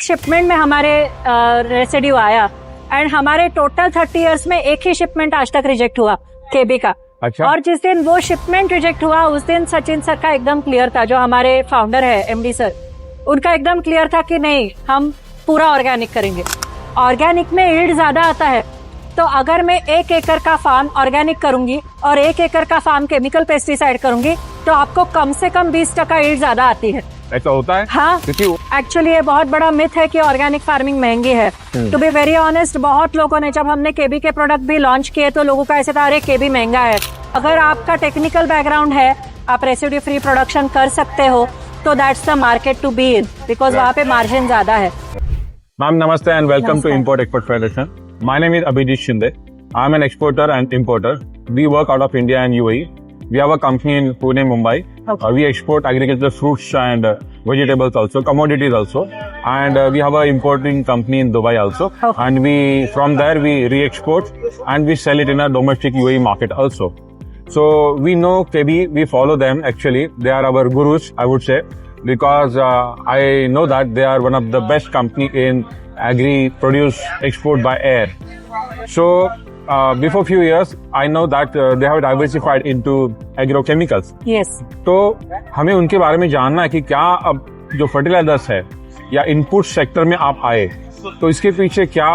एक शिपमेंट में हमारे रेसिड्यू आया एंड हमारे टोटल 30 इयर्स में एक ही शिपमेंट आज तक रिजेक्ट हुआ केबी का। अच्छा। और जिस दिन वो शिपमेंट रिजेक्ट हुआ उस दिन सचिन सर का एकदम क्लियर था, जो हमारे फाउंडर है एमडी सर, उनका एकदम क्लियर था कि नहीं, हम पूरा ऑर्गेनिक करेंगे। ऑर्गेनिक में यील्ड ज्यादा आता है, तो अगर मैं 1 एकड़ का फार्म ऑर्गेनिक करूंगी और 1 एकड़ का फार्म केमिकल पेस्टिसाइड करूंगी तो आपको कम से कम 20% यील्ड ज्यादा आती है। ऐसा होता है? हाँ, एक्चुअली ये बहुत बड़ा मिथ है कि ऑर्गेनिक फार्मिंग महंगी है। टू बी वेरी ऑनेस्ट, बहुत लोगों ने, जब हमने केबी के प्रोडक्ट भी लॉन्च किए तो लोगों का ऐसे था, अरे केबी महंगा है। अगर आपका टेक्निकल बैकग्राउंड है, आप रेसिड्यू फ्री प्रोडक्शन कर सकते हो, तो that's the market to be in, because वहाँ पे मार्जिन ज्यादा है। मैम नमस्ते and welcome to import export federation. My name is Abhijeet Shinde. I am an exporter and importer. We work out of India and UAE. We have a company in Pune, Mumbai. Okay. We export agricultural fruits and vegetables also, commodities also. And we have a importing company in Dubai also. Okay. And from there we re-export and we sell it in a domestic UAE market also. So we know KB, we follow them actually. They are our gurus, I would say, because I know that they are one of the best company in agri-produce export by air. So before few years, I know that they have diversified into agrochemicals. Yes. तो हमें उनके बारे में जानना है कि क्या अब जो फर्टिलाइजर्स है या इनपुट सेक्टर में आप आए, तो इसके पीछे क्या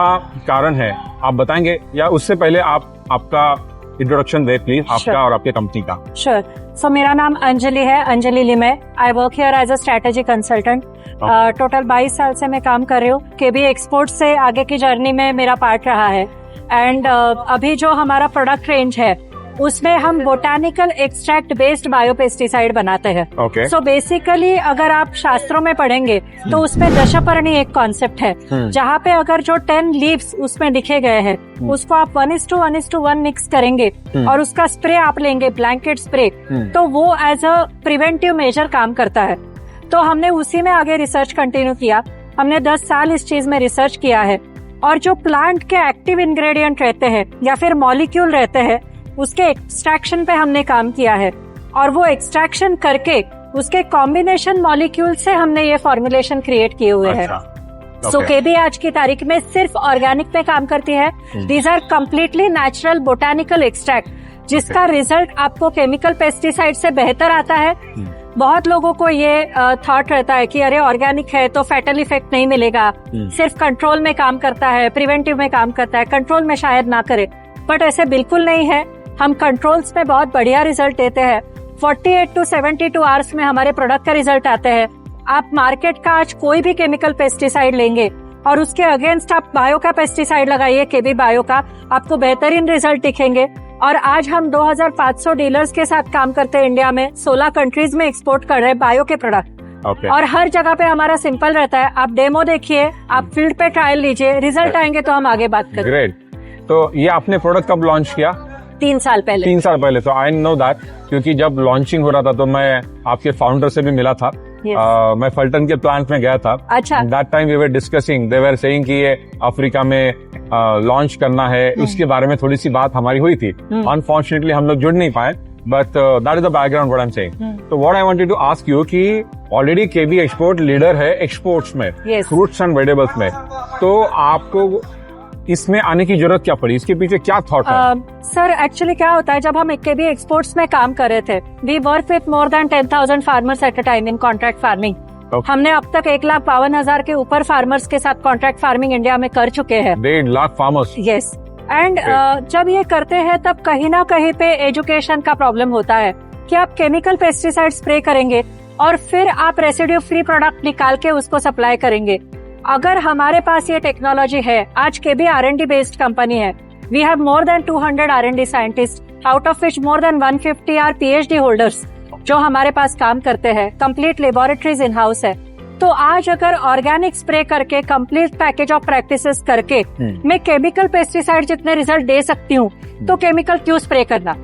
कारण है, आप बताएंगे? या उससे पहले आप आपका इंट्रोडक्शन दे प्लीज, आपका और आपके कंपनी का। श्योर। सो मेरा नाम अंजलि है, Anjali Limaye. I work here as a strategy consultant. Total 22 साल से मैं काम कर रही हूँ। केबी एक्सपोर्ट से आगे की जर्नी में मेरा पार्ट रहा है। एंड अभी जो हमारा प्रोडक्ट रेंज है उसमें हम बोटानिकल एक्सट्रैक्ट बेस्ड बायोपेस्टिसाइड बनाते हैं। Okay. सो बेसिकली अगर आप शास्त्रों में पढ़ेंगे तो उसमें दशपर्णी एक कॉन्सेप्ट है, जहाँ पे अगर जो 10 लीव्स उसमें लिखे गए हैं उसको आप 1:1:1 मिक्स करेंगे और उसका स्प्रे आप लेंगे, ब्लैंकेट स्प्रे, तो वो एज अ प्रिवेंटिव मेजर काम करता है। तो हमने उसी में आगे रिसर्च कंटिन्यू किया। हमने 10 साल इस चीज में रिसर्च किया है और जो प्लांट के एक्टिव इंग्रेडिएंट रहते हैं या फिर मॉलिक्यूल रहते हैं उसके एक्सट्रैक्शन पे हमने काम किया है और वो एक्सट्रैक्शन करके उसके कॉम्बिनेशन मॉलिक्यूल से हमने ये फॉर्मुलेशन क्रिएट किए हुए हैं। सो केबी आज की तारीख में सिर्फ ऑर्गेनिक पे काम करती है। These are completely natural botanical extract, जिसका रिजल्ट आपको केमिकल पेस्टिसाइड से बेहतर आता है। बहुत लोगों को ये थॉट रहता है कि अरे ऑर्गेनिक है तो फैटल इफेक्ट नहीं मिलेगा, सिर्फ कंट्रोल में काम करता है, प्रिवेंटिव में काम करता है, कंट्रोल में शायद ना करे, बट ऐसे बिल्कुल नहीं है। हम कंट्रोल्स में बहुत बढ़िया रिजल्ट देते हैं। 48 to 72 आवर्स में हमारे प्रोडक्ट का रिजल्ट आते हैं। आप मार्केट का आज कोई भी केमिकल पेस्टिसाइड लेंगे और उसके अगेंस्ट आप बायो का पेस्टिसाइड लगाइए, केबी बायो का, आपको बेहतरीन रिजल्ट दिखेंगे। और आज हम 2500 डीलर्स के साथ काम करते हैं इंडिया में, 16 कंट्रीज में एक्सपोर्ट कर रहे हैं बायो के प्रोडक्ट। Okay. और हर जगह पे हमारा सिंपल रहता है, आप डेमो देखिए, आप फील्ड पे ट्रायल लीजिए, रिजल्ट आएंगे तो हम आगे बात करेंगे। ग्रेट। तो ये आपने प्रोडक्ट कब लॉन्च किया? 3 साल पहले। 3 साल पहले। तो आई नो दैट, क्योंकि जब लॉन्चिंग हो रहा था तो मैं आपके फाउंडर से भी मिला था। Yes. मैं फल्टन के प्लांट में गया था। अच्छा। That time we were discussing, they were saying कि ये अफ्रीका में लॉन्च करना है, उसके बारे में थोड़ी सी बात हमारी हुई थी। अनफॉर्चुनेटली हम लोग जुड़ नहीं पाए, but that is the background what I am saying. तो what I wanted to ask you कि ऑलरेडी केबी एक्सपोर्ट लीडर है एक्सपोर्ट्स में, Yes. फ्रूट्स एंड वेजिटेबल्स में, तो आपको इसमें आने की जरूरत क्या पड़ी? इसके पीछे क्या थॉट है? सर एक्चुअली क्या होता है, जब हम केबी एक्सपोर्ट्स में काम कर रहे थे, we work with more than 10,000 farmers at a time in contract farming. हमने अब तक 1,52,000 के ऊपर फार्मर्स के साथ कॉन्ट्रैक्ट फार्मिंग इंडिया में कर चुके हैं। 1.5 लाख फार्मर्स। यस। एंड जब ये करते हैं तब कहीं ना कहीं पे एजुकेशन का प्रॉब्लम होता है कि आप केमिकल पेस्टिसाइड स्प्रे करेंगे और फिर आप रेसिड्यू फ्री प्रोडक्ट निकाल के उसको सप्लाई करेंगे। अगर हमारे पास ये टेक्नोलॉजी है, आज केबी R&D बेस्ड कंपनी है, we have more than 200 R&D scientist, out of which more than 150 are PhD holders जो हमारे पास काम करते हैं। कंप्लीट लेबोरेटरीज इन हाउस है। तो आज अगर ऑर्गेनिक स्प्रे करके, कंप्लीट पैकेज ऑफ प्रैक्टिसेस करके मैं केमिकल पेस्टिसाइड जितने रिजल्ट दे सकती हूँ, तो केमिकल क्यों स्प्रे करना?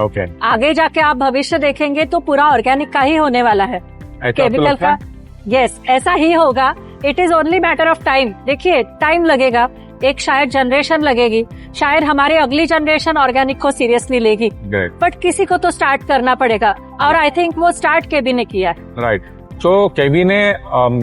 ओके। आगे जाके आप भविष्य देखेंगे तो पूरा ऑर्गेनिक का ही होने वाला है, केमिकल का। यस, ऐसा ही होगा। It is only matter of time. देखिए, टाइम लगेगा, एक शायद जनरेशन लगेगी, शायद हमारी अगली जनरेशन ऑर्गेनिक को सीरियसली लेगी, बट किसी को तो स्टार्ट करना पड़ेगा और आई थिंक वो स्टार्ट केबी ने किया है। राइट। तो केवी ने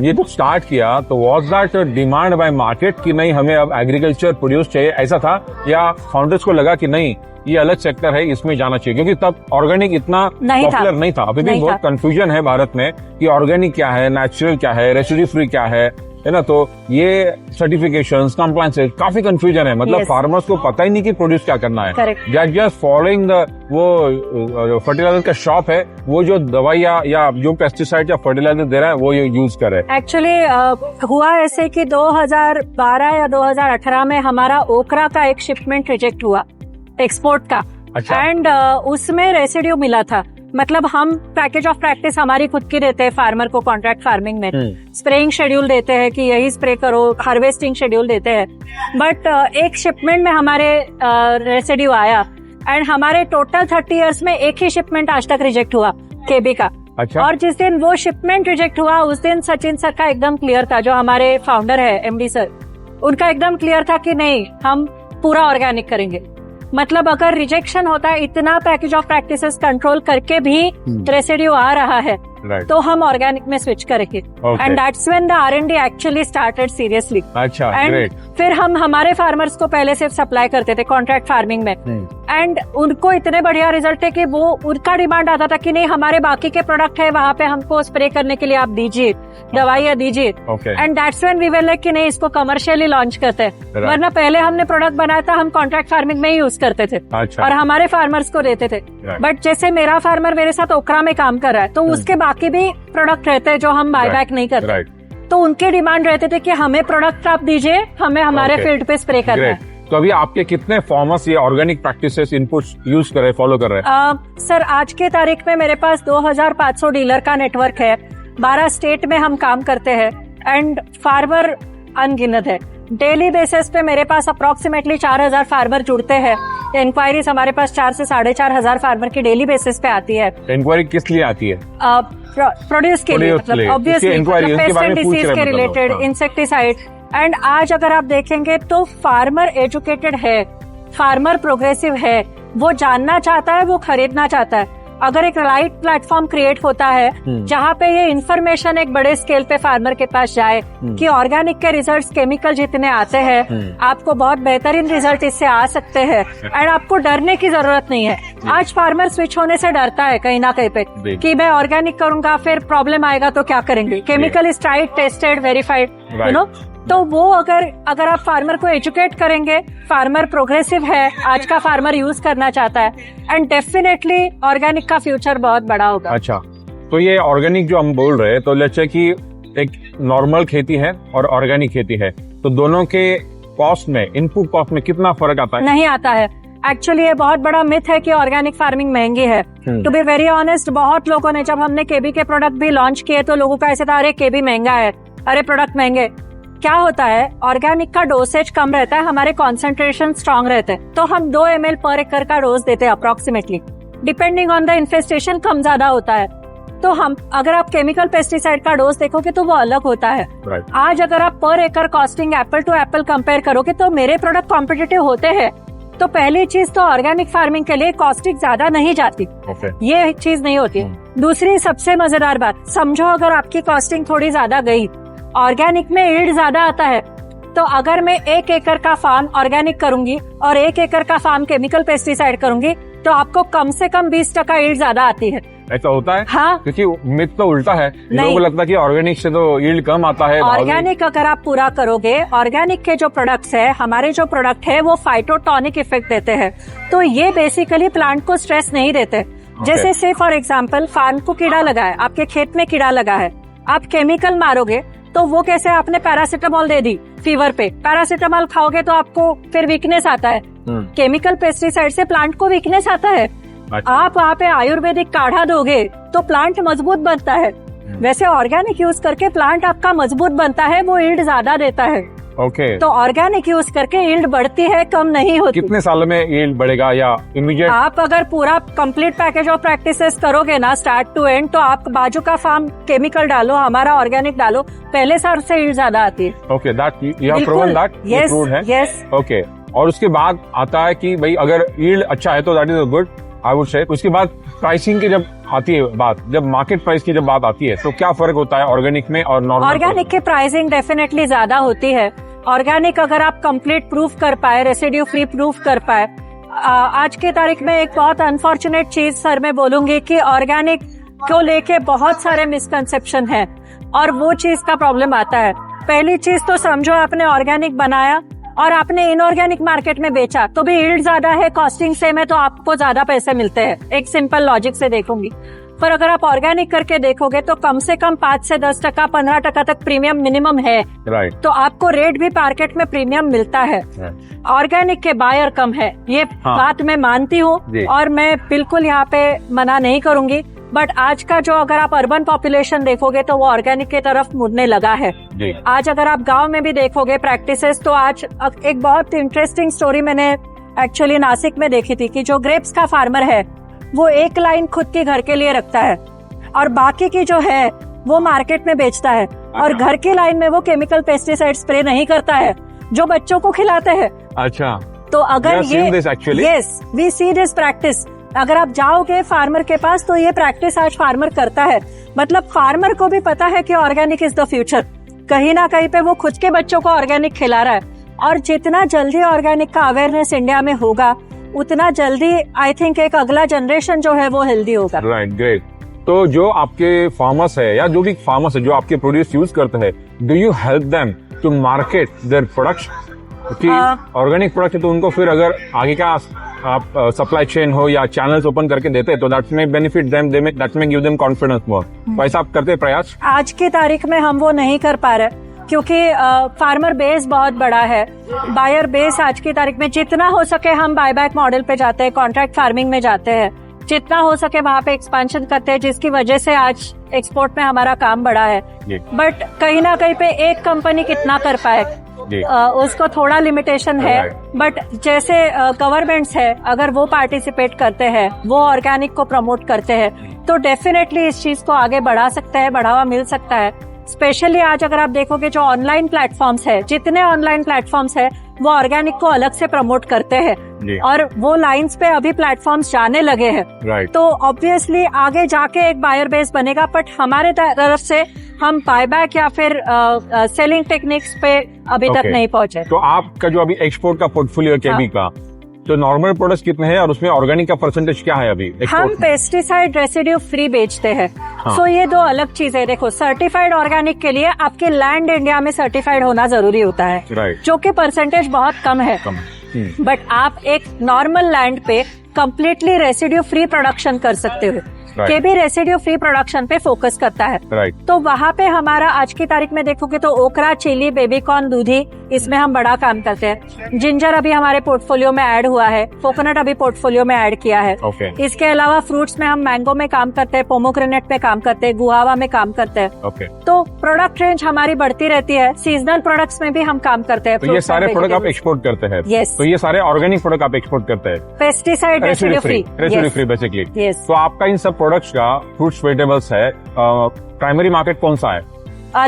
ये जो स्टार्ट किया तो was that demand by market कि नहीं हमें अब एग्रीकल्चर प्रोड्यूस चाहिए, ऐसा था, या फाउंडर्स को लगा कि नहीं ये अलग सेक्टर है इसमें जाना चाहिए, क्योंकि तब ऑर्गेनिक इतना पॉपुलर नहीं था। अभी भी बहुत कंफ्यूजन है भारत में कि ऑर्गेनिक क्या है, नेचुरल क्या है, रेसिड्यू फ्री क्या है ना। तो ये सर्टिफिकेशंस, कंप्लायंसेस, काफी कंफ्यूजन है। मतलब फार्मर्स को पता ही नहीं कि प्रोड्यूस क्या करना है। They are just following the वो फर्टिलाइजर का शॉप है, वो जो दवाइयाँ या जो पेस्टिसाइड या फर्टिलाइजर दे रहा है वो यूज करे। एक्चुअली हुआ ऐसे कि 2012 या 2018 में हमारा ओकरा का एक शिपमेंट रिजेक्ट हुआ एक्सपोर्ट का। अच्छा। एंड उसमें रेसिड्यू मिला था। मतलब हम पैकेज ऑफ प्रैक्टिस हमारी खुद की देते हैं फार्मर को कॉन्ट्रैक्ट फार्मिंग में, स्प्रेइंग शेड्यूल देते हैं कि यही स्प्रे करो, हार्वेस्टिंग शेड्यूल देते हैं। बट एक शिपमेंट में हमारे रेसिड्यू आया एंड हमारे टोटल 30 इयर्स में एक ही शिपमेंट आज तक रिजेक्ट हुआ केबी का। अच्छा। और जिस दिन वो शिपमेंट रिजेक्ट हुआ उस दिन सचिन सर का एकदम क्लियर था, जो हमारे फाउंडर है एमडी सर, उनका एकदम क्लियर था कि नहीं हम पूरा ऑर्गेनिक करेंगे। मतलब अगर रिजेक्शन होता है, इतना पैकेज ऑफ प्रैक्टिसेस कंट्रोल करके भी रेसिड्यू आ रहा है, तो हम ऑर्गेनिक में स्विच करेंगे। And that's when the R&D actually started seriously. अच्छा, एंड फिर हम हमारे फार्मर्स को पहले से सप्लाई करते थे कॉन्ट्रैक्ट फार्मिंग में, एंड उनको इतने बढ़िया रिजल्ट है कि वो उनका डिमांड आता था कि नहीं हमारे बाकी के प्रोडक्ट है वहाँ पे हमको स्प्रे करने के लिए आप दीजिए, दवाइयाँ दीजिए। And that's when we were like कि नहीं इसको कमर्शियली लॉन्च करते हैं। वरना पहले हमने प्रोडक्ट बनाया था, हम कॉन्ट्रैक्ट फार्मिंग में ही यूज करते थे और हमारे फार्मर्स को देते थे। बट जैसे मेरा फार्मर मेरे साथ ओकरा में काम कर रहा है, तो उसके बाकी भी प्रोडक्ट रहते हैं जो हम बायबैक नहीं करते, तो उनके डिमांड रहते थे कि हमें प्रोडक्ट आप दीजिए, हमें हमारे फील्ड पे स्प्रे करना है। तो अभी आपके कितने फार्मर्स ये ऑर्गेनिक प्रैक्टिसेस इनपुट्स यूज कर रहे, फॉलो कर रहे हैं? सर आज के तारीख में मेरे पास 2500 डीलर का नेटवर्क है, 12 स्टेट में हम काम करते हैं एंड फार्मर अनगिनत है। डेली बेसिस पे मेरे पास अप्रोक्सीमेटली 4000 फार्मर जुड़ते हैं। इंक्वायरीज हमारे पास 4 से 4500 फार्मर की डेली बेसिस पे आती है। इंक्वायरी किस लिए आती है? प्रोड्यूस के लिए, मतलब ऑब्वियसली पेस्ट एंड डिसीज के रिलेटेड, इंसेक्टिसाइड। एंड आज अगर आप देखेंगे तो फार्मर एजुकेटेड है, फार्मर प्रोग्रेसिव है, वो जानना चाहता है, वो खरीदना चाहता है। अगर एक राइट प्लेटफॉर्म क्रिएट होता है जहाँ पे ये इन्फॉर्मेशन एक बड़े स्केल पे फार्मर के पास जाए कि ऑर्गेनिक के रिजल्ट्स केमिकल जितने आते हैं, आपको बहुत बेहतरीन रिजल्ट इससे आ सकते हैं एंड आपको डरने की जरूरत नहीं है। आज फार्मर स्विच होने से डरता है कहीं ना कहीं पे कि मैं ऑर्गेनिक करूंगा फिर प्रॉब्लम आएगा तो क्या करेंगे। Chemical is tried, tested, verified, you know. तो वो अगर आप फार्मर को एजुकेट करेंगे, फार्मर प्रोग्रेसिव है, आज का फार्मर यूज करना चाहता है, एंड डेफिनेटली ऑर्गेनिक का फ्यूचर बहुत बड़ा होगा। अच्छा, तो ये ऑर्गेनिक जो हम बोल रहे हैं, तो लेट्स से कि एक नॉर्मल खेती है और ऑर्गेनिक खेती है, तो दोनों के कॉस्ट में, इनपुट कॉस्ट में कितना फर्क आता है? नहीं आता है। एक्चुअली ये बहुत बड़ा मिथ है कि ऑर्गेनिक फार्मिंग महंगी है। टू बी वेरी ऑनेस्ट, बहुत लोगों ने, जब हमने केबी के प्रोडक्ट भी लॉन्च किए तो लोगों का ऐसे था, अरे केबी महंगा है, अरे प्रोडक्ट महंगे। क्या होता है, ऑर्गेनिक का डोसेज कम रहता है, हमारे कॉन्सेंट्रेशन स्ट्रांग रहते हैं, तो हम 2 ml पर एकड़ का डोज देते हैं approximately. Depending on the infestation कम ज्यादा होता है। तो हम अगर आप केमिकल पेस्टिसाइड का डोज देखोगे तो वो अलग होता है। आज अगर आप पर एकड़ costing apple to apple compare करोगे तो मेरे प्रोडक्ट कॉम्पिटिटिव होते हैं। तो पहली चीज तो ऑर्गेनिक फार्मिंग के लिए कॉस्टिंग ज्यादा नहीं जाती, ये चीज नहीं होती। दूसरी सबसे मजेदार बात, समझो अगर आपकी कॉस्टिंग थोड़ी ज्यादा गई, ऑर्गेनिक में यील्ड ज्यादा आता है, तो अगर मैं 1 एकड़ का फार्म ऑर्गेनिक करूंगी और 1 एकड़ का फार्म केमिकल पेस्टिसाइड करूंगी तो आपको कम से कम 20% यील्ड ज्यादा आती है। ऐसा होता है? हाँ, क्योंकि मिथ तो उल्टा है, लोगों को लगता है कि ऑर्गेनिक से तो यील्ड कम आता है। ऑर्गेनिक अगर आप पूरा करोगे, ऑर्गेनिक के जो प्रोडक्ट्स है, हमारे जो प्रोडक्ट है वो फाइटोटॉनिक इफेक्ट देते हैं, तो ये बेसिकली प्लांट को स्ट्रेस नहीं देते। जैसे से फॉर एग्जाम्पल फार्म को कीड़ा लगा है, आपके खेत में कीड़ा लगा है, आप केमिकल मारोगे तो वो कैसे, आपने पैरासीटामोल दे दी फीवर पे, पैरासीटामोल खाओगे तो आपको फिर वीकनेस आता है। केमिकल पेस्टिसाइड से प्लांट को वीकनेस आता है। आप वहाँ पे आयुर्वेदिक काढ़ा दोगे तो प्लांट मजबूत बनता है। वैसे ऑर्गेनिक यूज करके प्लांट आपका मजबूत बनता है, वो यील्ड ज्यादा देता है। तो ऑर्गेनिक यूज करके यील्ड बढ़ती है, कम नहीं होती। कितने सालों में यील्ड बढ़ेगा या इमीडिएट? आप अगर पूरा कंप्लीट पैकेज ऑफ प्रैक्टिसेस करोगे ना स्टार्ट टू एंड, तो आप बाजू का फार्म केमिकल डालो, हमारा ऑर्गेनिक डालो, पहले साल से यील्ड ज्यादा आती है। Okay, that you have proven that? Yes, yes. Okay, और उसके बाद आता है कि भाई अगर यील्ड अच्छा है तो that is good, I would से। उसके बाद प्राइसिंग की जब आती है बात, जब मार्केट प्राइस की जब बात आती है, तो क्या फर्क होता है ऑर्गेनिक में और नॉर्मल? ऑर्गेनिक की प्राइसिंग डेफिनेटली ज्यादा होती है। ऑर्गेनिक अगर आप कंप्लीट प्रूफ कर पाए, रेसिड्यू फ्री प्रूफ कर पाए, आज की तारीख में एक बहुत अनफॉर्चुनेट चीज सर मैं बोलूंगी कि ऑर्गेनिक को लेके बहुत सारे मिसकंसेप्शन है और वो चीज का प्रॉब्लम आता है। पहली चीज तो समझो आपने ऑर्गेनिक बनाया और आपने इनऑर्गेनिक मार्केट में बेचा तो भी यील्ड ज्यादा है, कॉस्टिंग सेम है, तो आपको ज्यादा पैसे मिलते हैं, एक सिंपल लॉजिक से देखूंगी। पर अगर आप ऑर्गेनिक करके देखोगे तो कम से कम 5 से 10%, 15% तक प्रीमियम मिनिमम है। राइट। तो आपको रेट भी मार्केट में प्रीमियम मिलता है। ऑर्गेनिक के बायर कम है, ये बात मैं मानती हूँ और मैं बिल्कुल यहाँ पे मना नहीं करूंगी। बट आज का जो अगर आप अर्बन पॉपुलेशन देखोगे तो वो ऑर्गेनिक की तरफ मुड़ने लगा है। आज अगर आप गांव में भी देखोगे प्रैक्टिसेस, तो आज एक बहुत इंटरेस्टिंग स्टोरी मैंने एक्चुअली नासिक में देखी थी कि जो ग्रेप्स का फार्मर है वो एक लाइन खुद के घर के लिए रखता है और बाकी की जो है वो मार्केट में बेचता है, और घर की लाइन में वो केमिकल पेस्टिसाइड स्प्रे नहीं करता है जो बच्चों को खिलाते हैं। अच्छा, तो अगर yes, we see this practice, अगर आप जाओगे फार्मर के पास तो ये प्रैक्टिस आज फार्मर करता है। मतलब फार्मर को भी पता है कि ऑर्गेनिक इज द फ्यूचर, कहीं ना कहीं पे वो खुद के बच्चों को ऑर्गेनिक खिला रहा है। और जितना जल्दी ऑर्गेनिक का अवेयरनेस इंडिया में होगा उतना जल्दी आई थिंक एक अगला जनरेशन जो है वो हेल्दी होगा। Right, great. तो जो आपके फार्मर्स है या जो भी फार्मर्स है जो आपके प्रोड्यूस यूज करते हैं, do you help them to market their products? Organic product है तो उनको फिर अगर आगे का आप सप्लाई चेन हो या चैनल्स ओपन करके देते हैं तो दैट में बेनिफिट देम, दैट में गिव देम कॉन्फिडेंस मोर। वैसा आप करते प्रयास? आज की तारीख में हम वो नहीं कर पा रहे क्योंकि फार्मर बेस बहुत बड़ा है, बायर बेस आज की तारीख में जितना हो सके हम बायबैक मॉडल पे जाते हैं, कॉन्ट्रैक्ट फार्मिंग में जाते हैं, जितना हो सके वहाँ पे एक्सपेंशन करते हैं, जिसकी वजह से आज एक्सपोर्ट में हमारा काम बढ़ा है। बट कहीं ना कहीं पे एक कंपनी कितना कर पाए उसको थोड़ा लिमिटेशन है। बट जैसे गवर्नमेंट्स है, अगर वो पार्टिसिपेट करते हैं, वो ऑर्गेनिक को प्रमोट करते हैं तो डेफिनेटली इस चीज को आगे बढ़ा सकते हैं, बढ़ावा मिल सकता है। स्पेशली आज अगर आप देखोगे जो ऑनलाइन प्लेटफॉर्म्स है, जितने ऑनलाइन प्लेटफॉर्म्स है वो ऑर्गेनिक को अलग से प्रमोट करते हैं और वो लाइंस पे अभी प्लेटफॉर्म्स जाने लगे हैं। तो ऑब्वियसली आगे जाके एक बायर बेस बनेगा। बट हमारे तरफ से हम बायबैक या फिर सेलिंग टेक्निक्स पे अभी तक नहीं पहुंचे। तो आपका जो अभी एक्सपोर्ट का पोर्टफोलियो केबी का, तो नॉर्मल प्रोडक्ट्स कितने हैं और उसमें ऑर्गेनिक का परसेंटेज क्या है अभी? हम पेस्टिसाइड रेसिड्यू फ्री बेचते हैं। सो ये दो अलग चीज है। देखो, सर्टिफाइड ऑर्गेनिक के लिए आपके लैंड इंडिया में सर्टिफाइड होना जरूरी होता है, जो कि परसेंटेज बहुत कम है। बट आप एक नॉर्मल लैंड पे कम्प्लीटली रेसिड्यू फ्री प्रोडक्शन कर सकते हो। केबी रेसिड्यू फ्री प्रोडक्शन पे फोकस करता है। तो वहाँ पे हमारा आज की तारीख में देखोगे तो ओकरा, चिली, बेबीकॉर्न, दूधी, इसमें हम बड़ा काम करते हैं। जिंजर अभी हमारे पोर्टफोलियो में ऐड हुआ है, कोकोनट अभी पोर्टफोलियो में ऐड किया है। इसके अलावा फ्रूट्स में हम मैंगो में काम करते हैं, पोमोग्रेनेट में काम करते हैं, गुआवा में काम करते हैं। तो प्रोडक्ट रेंज हमारी बढ़ती रहती है। सीजनल प्रोडक्ट्स में भी हम काम करते हैं। तो ये सारे प्रोडक्ट आप एक्सपोर्ट करते हैं? यस। तो ये सारे ऑर्गेनिक प्रोडक्ट आप एक्सपोर्ट करते हैं? Pesticide residue free basically. तो आपका इन सब प्रोडक्ट्स का, फ्रूट्स वेजिटेबल्स है, प्राइमरी मार्केट कौन सा है?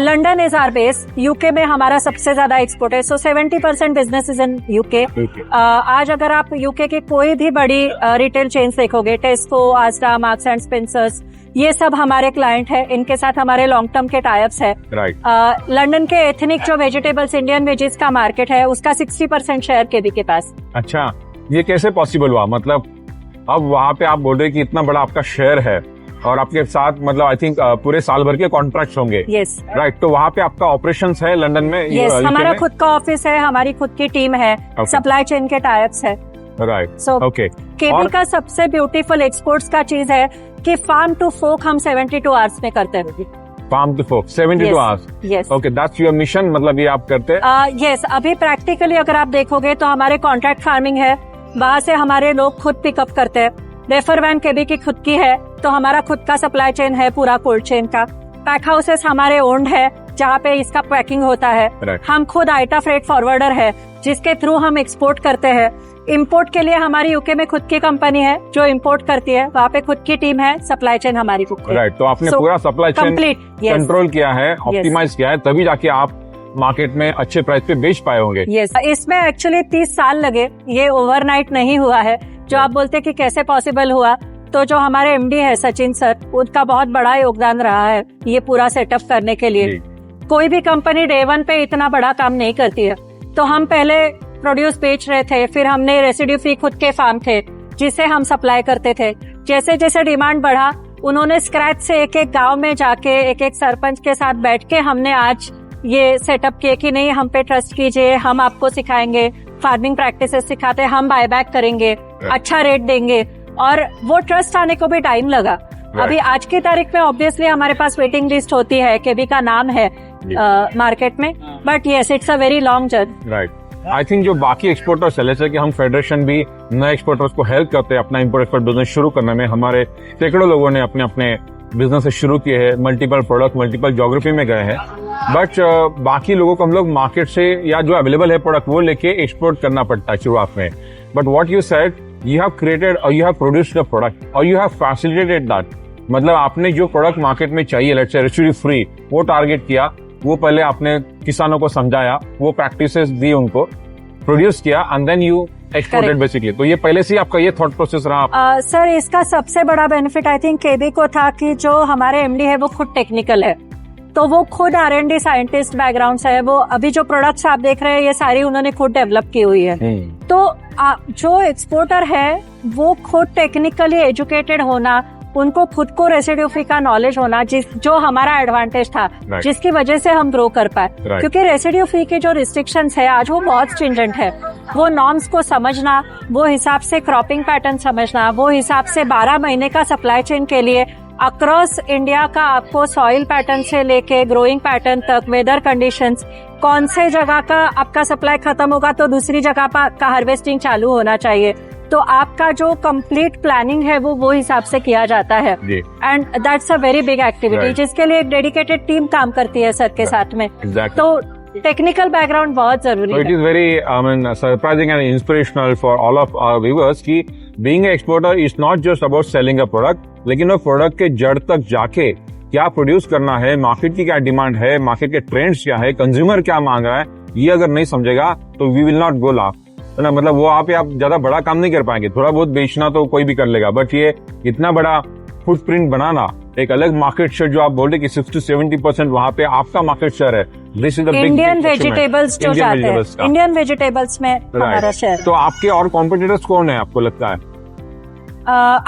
London is our base. UK में हमारा सबसे ज्यादा एक्सपोर्ट है। So 70% business is in UK. आज अगर आप यूके की कोई भी बड़ी रिटेल चेन्स देखोगे, टेस्को, आस्टा, मार्क्स एंड स्पेंसर्स, ये सब हमारे क्लाइंट है। इनके साथ हमारे लॉन्ग टर्म के टाइप्स है। लंदन के एथनिक जो वेजिटेबल्स, इंडियन वेजिस का मार्केट है, उसका 60% शेयर केबी के पास। अच्छा, ये कैसे पॉसिबल हुआ? मतलब अब वहाँ पे आप बोल रहे कि इतना बड़ा आपका शेयर है और आपके साथ मतलब आई थिंक पूरे साल भर के कॉन्ट्रैक्ट्स होंगे। Yes, right. तो वहाँ पे आपका ऑपरेशंस है लंदन में? यस, हमारा खुद का ऑफिस है, हमारी खुद की टीम है, सप्लाई चेन के टाइप्स है। राइट। सो केबी का सबसे ब्यूटीफुल एक्सपोर्ट्स का चीज है कि फार्म टू फोक हम 72 आवर्स में करते हैं। Farm to fork 72 hours? Yes. Okay, that's your mission, मतलब ये आप करते हैं? यस। अभी प्रैक्टिकली अगर आप देखोगे तो हमारे कॉन्ट्रैक्ट फार्मिंग है, वहाँ से हमारे लोग खुद पिकअप करते हैं। रेफर वैन केबी की खुद की है, तो हमारा खुद का सप्लाई चेन है पूरा कोल्ड चेन का। पैक हाउसेस हमारे ओन्ड है जहाँ पे इसका पैकिंग होता है। हम खुद आइटा फ्रेट फॉरवर्डर है जिसके थ्रू हम एक्सपोर्ट करते हैं। इंपोर्ट के लिए हमारी यूके में खुद की कंपनी है जो इंपोर्ट करती है, वहाँ पे खुद की टीम है, सप्लाई चेन हमारी खुद की। राइट। तो आपने पूरा सप्लाई चेन कंट्रोल किया है, ऑप्टिमाइज किया है, तभी जाके आप मार्केट में अच्छे प्राइस पे बेच पाए होंगे। यस। इसमें एक्चुअली 30 साल लगे, ये ओवरनाइट नहीं हुआ है। जो आप बोलते कि कैसे पॉसिबल हुआ, तो जो हमारे एमडी है सचिन सर, उनका बहुत बड़ा योगदान रहा है ये पूरा सेटअप करने के लिए। कोई भी कंपनी डे 1 पे इतना बड़ा काम नहीं करती है। तो हम पहले प्रोड्यूस बेच रहे थे, फिर हमने रेसिड्यू फ्री खुद के फार्म थे जिसे हम सप्लाई करते थे। जैसे जैसे डिमांड बढ़ा, उन्होंने स्क्रैच से एक एक गांव में जाके एक एक सरपंच के साथ बैठ के हमने आज ये सेटअप किए कि नहीं, हम पे ट्रस्ट कीजिए, हम आपको सिखाएंगे, फार्मिंग प्रैक्टिसेस सिखाते, हम बायबैक करेंगे, अच्छा रेट देंगे। और वो ट्रस्ट आने को भी टाइम लगा। अभी आज की तारीख में ऑब्वियसली हमारे पास वेटिंग लिस्ट होती है, केबी का नाम है मार्केट में, but yes it's a very long journey. Right, I think जो बाकी एक्सपोर्टर्स है, जैसे कि हम फेडरेशन भी नए एक्सपोर्टर्स को हेल्प करते हैं अपना इम्पोर्ट एक्सपोर्ट बिजनेस शुरू करने में। हमारे सैकड़ों लोगों ने अपने अपने बिजनेस शुरू किए हैं, मल्टीपल प्रोडक्ट मल्टीपल ज्योग्राफी में गए हैं। बट बाकी लोगों को हम लोग मार्केट से या जो अवेलेबल है प्रोडक्ट वो लेके एक्सपोर्ट करना पड़ता है शुरुआत में। But what you said, you have created और you have produced the product और यू हैव फैसिलिटेटेड दैट। मतलब आपने जो प्रोडक्ट मार्केट में चाहिए, लेट्स से रेसिड्यू फ्री, वो टारगेट किया, वो पहले आपने किसानों को समझाया, वो प्रैक्टिसेस दी उनको, प्रोड्यूस किया and then you exported basically. तो ये पहले से आपका ये थॉट प्रोसेस रहा? सर इसका सबसे बड़ा बेनिफिट आई थिंक केबी को था कि जो हमारे एमडी है वो खुद टेक्निकल है, तो वो खुद R&D साइंटिस्ट बैकग्राउंड से है। वो अभी जो प्रोडक्ट्स आप देख रहे हैं ये सारी उन्होंने खुद डेवलप की हुई है। तो जो एक्सपोर्टर है वो खुद टेक्निकली एजुकेटेड होना, उनको खुद को रेसिड्यू फ्री का नॉलेज होना, जो हमारा एडवांटेज था, जिसकी वजह से हम ग्रो कर पाए। क्योंकि रेसिड्यू फ्री के जो रिस्ट्रिक्शंस है आज वो बहुत स्ट्रिंजेंट है। वो नॉर्म्स को समझना, वो हिसाब से क्रॉपिंग पैटर्न समझना, वो हिसाब से 12 महीने का सप्लाई चेन के लिए अक्रॉस इंडिया का आपको सॉइल पैटर्न से लेके ग्रोइंग पैटर्न तक, वेदर कंडीशंस, कौन से जगह का आपका सप्लाई खत्म होगा तो दूसरी जगह का हार्वेस्टिंग चालू होना चाहिए। तो आपका जो कंप्लीट प्लानिंग है वो हिसाब से किया जाता है। And that's a very big activity जिसके लिए एक डेडिकेटेड टीम काम करती है सर के साथ में। तो टेक्निकल बैकग्राउंड बहुत जरूरी है। It is very surprising and inspirational for all of our viewers कि being exporter is not just about selling a product, लेकिन वो प्रोडक्ट के जड़ तक जाके क्या प्रोड्यूस करना है, मार्केट की क्या डिमांड है, मार्केट के ट्रेंड्स क्या है, कंज्यूमर क्या मांग रहा है, ये अगर नहीं समझेगा तो वी विल नॉट गो लाभ। मतलब वो आप ज्यादा बड़ा काम नहीं कर पाएंगे। थोड़ा बहुत बेचना तो कोई भी कर लेगा, बट ये इतना बड़ा फुटप्रिंट बनाना, एक अलग मार्केट शेयर जो आप बोल रहे कि 60-70% वहाँ पे आपका मार्केट शेयर है। This is the big Indian vegetables जो जाते हैं, इंडियन वेजिटेबल्स में हमारा शेयर। तो आपके और कॉम्पिटिटर्स कौन है आपको लगता है?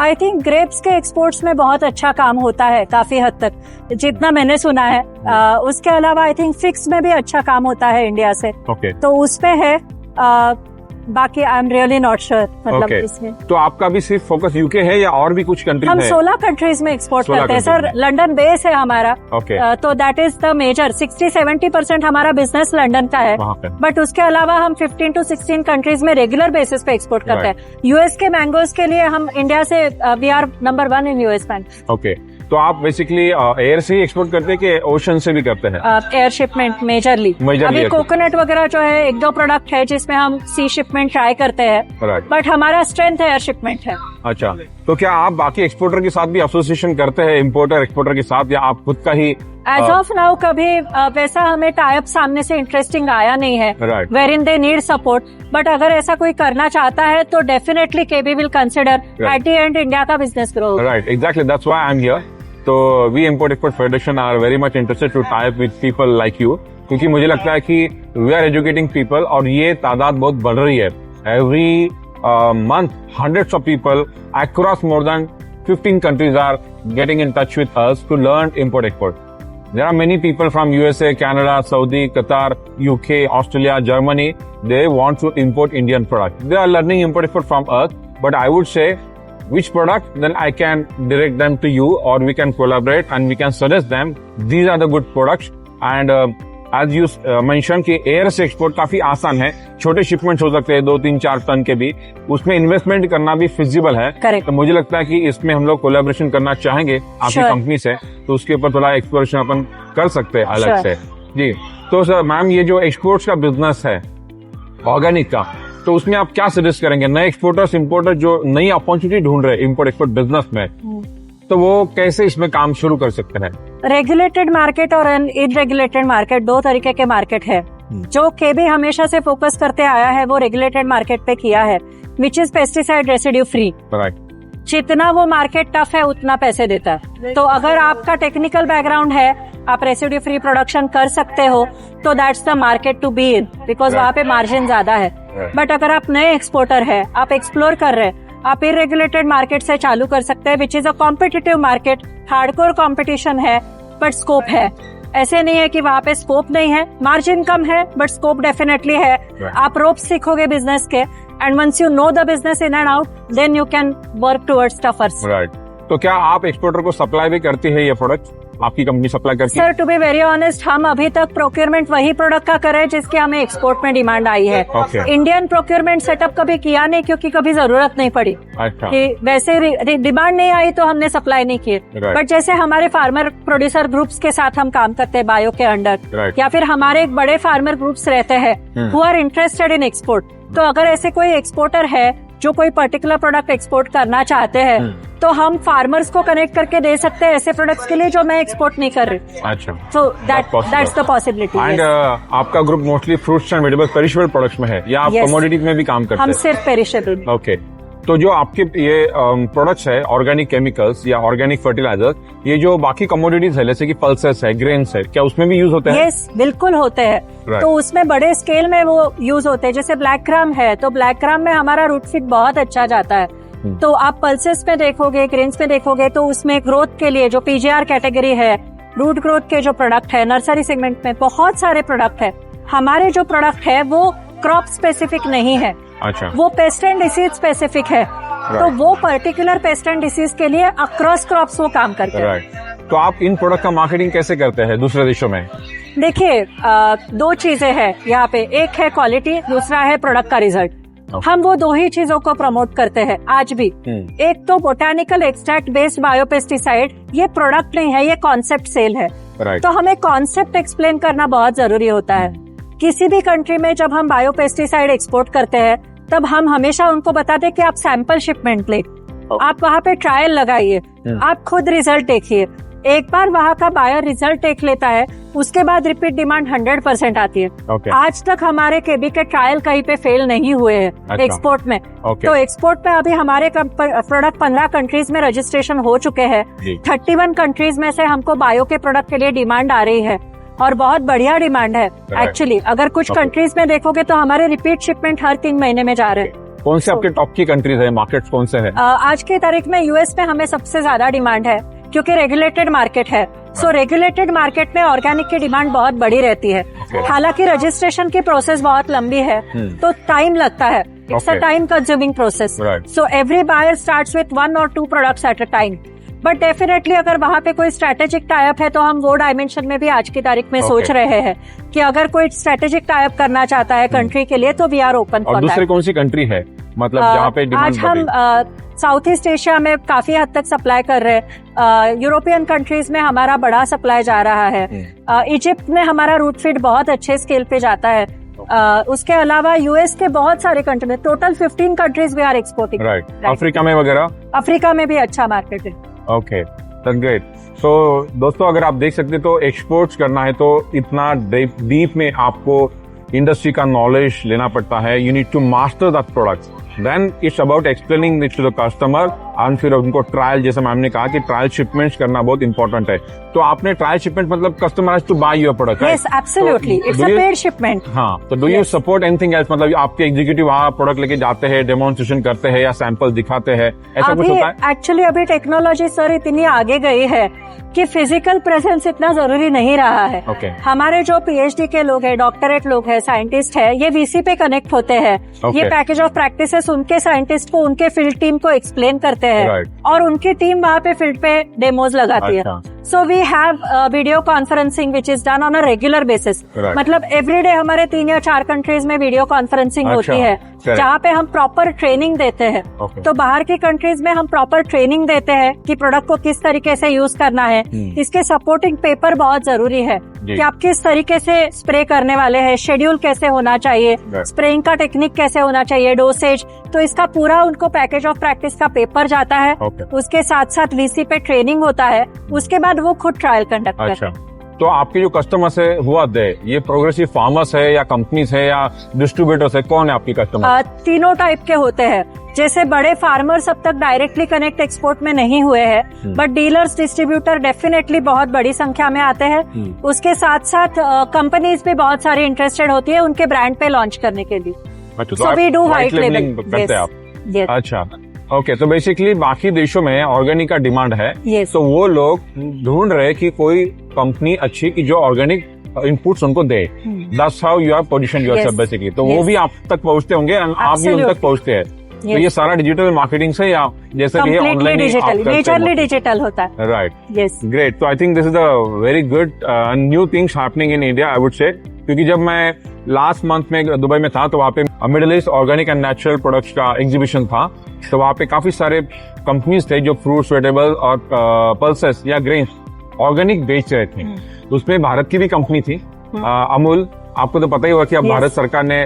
आई थिंक ग्रेप्स के एक्सपोर्ट्स में बहुत अच्छा काम होता है काफी हद तक, जितना मैंने सुना है। उसके अलावा आई थिंक फिक्स में भी अच्छा काम होता है इंडिया से। तो उस पे है, बाकी I am really not sure. मतलब इसमें तो आपका भी सिर्फ फोकस यूके है या और भी कुछ कंट्रीज हम 16 कंट्रीज में एक्सपोर्ट करते हैं सर। लंदन बेस है हमारा। तो दैट इज द मेजर 60-70% हमारा बिजनेस लंदन का है। बट उसके अलावा हम 15 to 16 कंट्रीज में रेगुलर बेसिस पे एक्सपोर्ट करते हैं। यूएस के मैंगोज के लिए हम इंडिया से we are number 1 in US mango. तो आप बेसिकली एयर से ही एक्सपोर्ट करते हैं कि ओशन से भी करते हैं? Air shipment majorly. अभी कोकोनट वगैरह जो है 1-2 प्रोडक्ट है जिसमें हम सी शिपमेंट ट्राई करते हैं, बट हमारा स्ट्रेंथ एयर शिपमेंट है। अच्छा, तो क्या आप बाकी एक्सपोर्टर के साथ भी एसोसिएशन करते हैं, इम्पोर्टर एक्सपोर्टर के साथ, या आप खुद का ही? एज ऑफ नाउ कभी वैसा हमें टाई अप सामने से इंटरेस्टिंग आया नहीं है, where in they need support. But अगर ऐसा कोई करना चाहता है तो definitely KB will consider. At the end India का business grow. Right, exactly, that's why I am here. तो we import export federation are very much interested to tie up with people like you, क्योंकि मुझे लगता है कि we are educating people और ये तादाद बहुत बढ़ रही है। Every month hundreds of people across more than 15 countries are getting in touch with us to learn import export. There are many people from USA, Canada, Saudi, Qatar, UK, Australia, Germany. They want to import Indian product. They are learning import export from us, but I would say which product, then I can direct them to you, or we can collaborate and we can suggest them these are the good products. And as you mentioned कि air से export काफी आसान है, छोटे shipments हो सकते हैं 2-3-4 ton के भी, उसमें इन्वेस्टमेंट करना भी फिजिबल है। Correct. तो मुझे लगता है कि इसमें हम लोग कोलैबोरेशन करना चाहेंगे आपकी कंपनी से, तो उसके ऊपर थोड़ा एक्सप्लोरेशन अपन कर सकते हैं अलग से। जी, तो सर मैम, ये जो एक्सपोर्ट्स का बिजनेस है ऑर्गेनिक का, तो उसमें आप क्या सजेस्ट करेंगे नए एक्सपोर्टर्स इम्पोर्टर जो नई अपॉर्चुनिटी ढूंढ रहे हैं इम्पोर्ट एक्सपोर्ट बिजनेस में, तो वो कैसे इसमें काम शुरू कर सकते हैं? रेगुलेटेड मार्केट और इनरेगुलेटेड मार्केट, 2 तरीके के मार्केट है। जो केबी हमेशा से फोकस करते आया है वो रेगुलेटेड मार्केट पे किया है, which is pesticide residue free. Right. जितना वो मार्केट टफ है उतना पैसे देता है। तो अगर आपका टेक्निकल बैकग्राउंड है, आप रेसिड्यू फ्री प्रोडक्शन कर सकते हो, तो that's the market to be in, because वहाँ पे मार्जिन ज्यादा है। बट अगर आप नए एक्सपोर्टर है, आप एक्सप्लोर कर रहे हैं, आप इरेगुलेटेड मार्केट से चालू कर सकते हैं, which is a competitive market, hardcore competition है, बट स्कोप है। ऐसे नहीं है कि वहाँ पे स्कोप नहीं है, मार्जिन कम है बट स्कोप डेफिनेटली है। आप रोप्स सीखोगे बिजनेस के, and once you know the business in and out, then you can work towards toughers. Right. तो क्या आप एक्सपोर्टर को सप्लाई भी करती है ये प्रोडक्ट? आपकी कंपनी सप्लाई करती है? Sir, to be very honest, हम अभी तक प्रोक्योरमेंट वही प्रोडक्ट का कर रहे हैं जिसकी हमें एक्सपोर्ट में डिमांड आई है। इंडियन प्रोक्योरमेंट सेटअप कभी किया नहीं, क्योंकि कभी जरूरत नहीं पड़ी। अच्छा। कि वैसे डिमांड नहीं आई तो हमने सप्लाई नहीं किए। बट जैसे हमारे फार्मर प्रोड्यूसर ग्रुप्स के साथ हम काम करते हैं बायो के अंडर, या फिर हमारे एक बड़े फार्मर ग्रुप्स रहते हैं who are interested in export, तो अगर ऐसे कोई एक्सपोर्टर है जो कोई पर्टिकुलर प्रोडक्ट एक्सपोर्ट करना चाहते हैं, तो हम फार्मर्स को कनेक्ट करके दे सकते हैं ऐसे प्रोडक्ट्स के लिए जो मैं एक्सपोर्ट नहीं कर रही। अच्छा। तो दैट्स द पॉसिबिलिटी। एंड आपका group mostly fruits and vegetable perishable products में है, या आप कमोडिटीज में भी काम करते हैं? हम सिर्फ पेरिशेबल। ओके। तो जो आपके ये प्रोडक्ट्स है, ऑर्गेनिक केमिकल्स या ऑर्गेनिक फर्टिलाइजर, ये जो बाकी कमोडिटीज है जैसे कि पल्सेस है, ग्रेन्स है, क्या उसमें भी यूज होते हैं? यस, बिल्कुल होते हैं। तो उसमें बड़े स्केल में वो यूज होते हैं। जैसे ब्लैक ग्राम है, तो ब्लैक ग्राम में हमारा रूट फिट बहुत अच्छा जाता है। तो आप पल्सेस में देखोगे, ग्रेन्स में देखोगे, तो उसमें ग्रोथ के लिए जो पीजीआर कैटेगरी है, रूट ग्रोथ के जो प्रोडक्ट है, नर्सरी सेगमेंट में बहुत सारे प्रोडक्ट है। हमारे जो प्रोडक्ट है वो क्रॉप स्पेसिफिक नहीं है। अच्छा। वो पेस्ट एंड डिसीज स्पेसिफिक है। तो वो पर्टिकुलर पेस्ट एंड डिसीज के लिए अक्रॉस क्रॉप्स वो काम करते हैं। तो आप इन प्रोडक्ट का मार्केटिंग कैसे करते हैं दूसरे देशों में? देखिए, दो चीजें हैं यहाँ पे, एक है क्वालिटी, दूसरा है प्रोडक्ट का रिजल्ट। हम वो दो ही चीजों को प्रमोट करते हैं आज भी। एक तो बोटानिकल एक्सट्रैक्ट बेस्ड बायोपेस्टिसाइड, ये प्रोडक्ट नहीं है, ये कॉन्सेप्ट सेल है। तो हमें कॉन्सेप्ट एक्सप्लेन करना बहुत जरूरी होता है। किसी भी कंट्री में जब हम बायोपेस्टिसाइड एक्सपोर्ट करते हैं, तब हम हमेशा उनको बताते कि आप सैंपल शिपमेंट ले, आप वहाँ पे ट्रायल लगाइए, आप खुद रिजल्ट देखिए। एक बार वहाँ का बायर रिजल्ट देख लेता है, उसके बाद रिपीट डिमांड 100% आती है। आज तक हमारे केबी के ट्रायल कहीं पे फेल नहीं हुए हैं एक्सपोर्ट में। तो एक्सपोर्ट में अभी हमारे प्रोडक्ट 15 कंट्रीज में रजिस्ट्रेशन हो चुके हैं। 31 कंट्रीज में से हमको बायो के प्रोडक्ट के लिए डिमांड आ रही है, और बहुत बढ़िया डिमांड है एक्चुअली। अगर कुछ कंट्रीज में देखोगे तो हमारे रिपीट शिपमेंट हर 3 महीने में जा रहे हैं। कौन से आपके टॉप की कंट्रीज है, मार्केट्स कौन से हैं? आज की तारीख में यूएस में हमें सबसे ज्यादा डिमांड है, क्योंकि रेगुलेटेड मार्केट है। सो रेगुलेटेड मार्केट में ऑर्गेनिक की डिमांड बहुत बड़ी रहती है। हालांकि रजिस्ट्रेशन की प्रोसेस बहुत लंबी है, तो टाइम लगता है। It's a time consuming process. So every buyer starts with 1 or 2 products at a time. But definitely अगर वहाँ पे कोई स्ट्रेटेजिक टाइप है, तो हम वो डायमेंशन में भी आज की तारीख में सोच रहे हैं कि अगर कोई स्ट्रेटेजिक टाइप करना चाहता है कंट्री के लिए, तो we are open for that. दूसरी कौन सी कंट्री है मतलब जहाँ पे डिमांड? आज हम साउथ ईस्ट एशिया में काफी हद तक सप्लाई कर रहे हैं। यूरोपियन कंट्रीज में हमारा बड़ा सप्लाई जा रहा है। इजिप्ट में हमारा रूट फीड बहुत अच्छे स्केल पे जाता है। उसके अलावा यूएस के बहुत सारे कंट्री में, total 15 countries we are exporting. Right. Africa में वगैरह? अफ्रीका में भी अच्छा मार्केट है। Okay, that's great. सो दोस्तों, अगर आप देख सकते तो एक्सपोर्ट्स करना है तो इतना डीप में आपको इंडस्ट्री का नॉलेज लेना पड़ता है। You need to master that product, then it's about explaining it to the customer, and फिर उनको ट्रायल, जैसे मैम ने कहा कि ट्रायल शिपमेंट्स करना बहुत इंपॉर्टेंट है। तो आपने ट्रायल शिपमेंट मतलब customer has to buy your product? Yes, absolutely, it's a paid shipment. हाँ, तो do you support anything else? मतलब आपके एग्जीक्यूटिव वहाँ प्रोडक्ट लेके जाते हैं, डेमोन्स्ट्रेशन करते हैं या सैंपल दिखाते हैं, ऐसा कुछ होता है? एक्चुअली अभी टेक्नोलॉजी सर इतनी आगे गई है कि फिजिकल प्रेजेंस इतना जरूरी नहीं रहा है। हमारे जो पीएचडी के लोग हैं, डॉक्टरेट लोग हैं, साइंटिस्ट है, ये वीसी पे कनेक्ट होते हैं। ये पैकेज ऑफ प्रैक्टिसेस उनके साइंटिस्ट को, उनके फील्ड टीम को एक्सप्लेन करते हैं, और उनकी टीम वहाँ पे फील्ड पे डेमोज लगाती है। So we have video conferencing which is done on a regular basis. मतलब एवरीडे हमारे 3 या 4 कंट्रीज में वीडियो कॉन्फ्रेंसिंग होती है, जहाँ पे हम प्रॉपर ट्रेनिंग देते हैं। तो बाहर की कंट्रीज में हम प्रॉपर ट्रेनिंग देते हैं कि प्रोडक्ट को किस तरीके से यूज करना है। इसके सपोर्टिंग पेपर बहुत जरूरी है कि आप किस तरीके से स्प्रे करने वाले हैं, शेड्यूल कैसे होना चाहिए, स्प्रेइंग का टेक्निक कैसे होना चाहिए, डोसेज। तो इसका पूरा उनको पैकेज ऑफ प्रैक्टिस का पेपर जाता है। उसके साथ साथ वीसी पे ट्रेनिंग होता है, उसके बाद वो खुद ट्रायल कंडक्ट करते हैं। तो आपके जो कस्टमर्स है हुआ दे, ये प्रोग्रेसिव फार्मर्स है या कंपनीज है या डिस्ट्रीब्यूटर्स है, कौन है आपके कस्टमर? तीनों टाइप के होते हैं। जैसे बड़े फार्मर्स अब तक डायरेक्टली कनेक्ट एक्सपोर्ट में नहीं हुए हैं, बट डीलर्स डिस्ट्रीब्यूटर डेफिनेटली बहुत बड़ी संख्या में आते हैं। उसके साथ साथ कंपनीज भी बहुत सारी इंटरेस्टेड होती है उनके ब्रांड पे लॉन्च करने के लिए। So we do white labelling करते हैं आप? अच्छा, ओके। तो बेसिकली बाकी देशों में ऑर्गेनिक का डिमांड है, तो वो लोग ढूंढ रहे कि कोई कंपनी अच्छी की जो ऑर्गेनिक इनपुट्स उनको दे। That's how you are position yourself basically. तो वो भी आप तक पहुंचते होंगे, आप भी उन तक पहुंचते हैं। तो ये सारा डिजिटल मार्केटिंग से या जैसे कि ऑनलाइन नेचरली डिजिटल होता है, राइट? Yes, great. तो I think this is a very good new things happening in India, I would say. क्योंकि जब मैं लास्ट मंथ में दुबई में था तो वहाँ पे middle east organic and natural products का एग्जीबिशन था। तो वहाँ पे काफी सारे कंपनीज थे जो फ्रूट्स, वेजिटेबल और पल्सेस या ग्रेन्स ऑर्गेनिक बेच रहे थे। उसमें भारत की भी कंपनी थी, अमूल। आपको तो पता ही होगा कि अब भारत सरकार ने